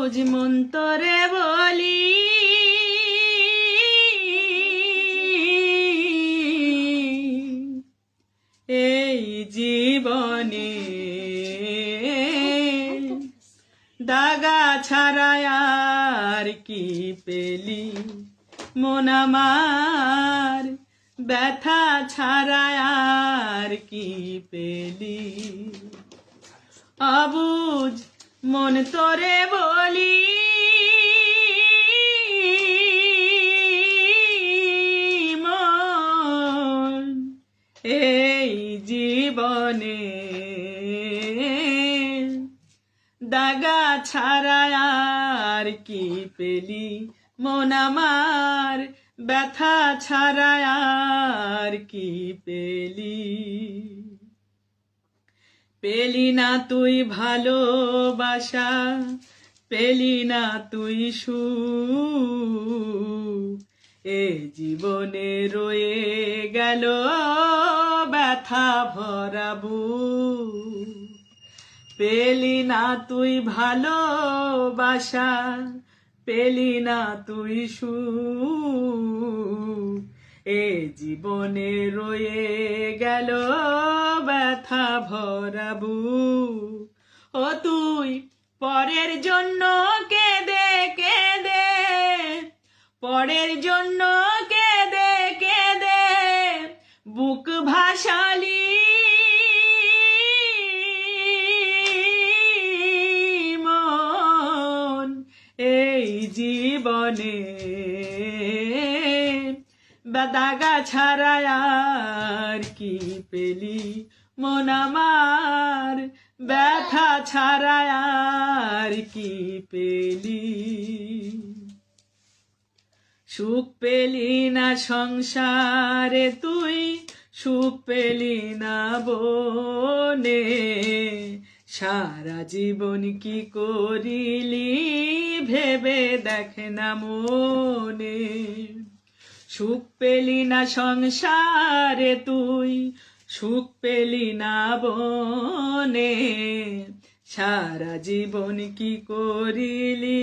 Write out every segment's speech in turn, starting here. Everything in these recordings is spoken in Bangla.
বুঝ মন তোরে বলি এই জীবনে দাগা ছাড়া আর কি পেলি মন আমার ব্যথা ছাড়া আর কি পেলি অবুঝ মন তোরে বলি মন এই জীবনে দাগা ছাড়া আর কি পেলি মন আমার ব্যথা ছাড়া আর কি পেলি পেলি না তুই ভালোবাসা পেলি না তুই সুখ এ জীবনে রয়ে গেল ব্যথা ভরা বুক পেলি না তুই ভালোবাসা পেলি না তুই সুখ এ জীবনে রয়ে গেল ব্যথা ভরা বুক ও তুই পরের জন্য কেঁদে কেঁদে পরের জন্য কেঁদে কেঁদে বুক ভাসালি মন এই জীবনে দাগা ছাড়া আর কি পেলি মন আমার ব্যথা ছাড়া আর কি পেলি সুখ পেলি না সংসারে তুই সুখ পেলি না বনে সারা জীবন কি করিলি ভেবে দেখ না মনে সুখ পেলি না সংসারে তুই সুখ পেলি না বনে সারা জীবন কি করিলি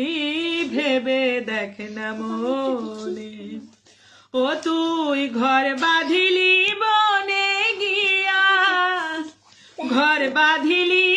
ভেবে দেখ না মনে ও তুই ঘর বাঁধিলি বনে গিয়া ঘর বাঁধিলি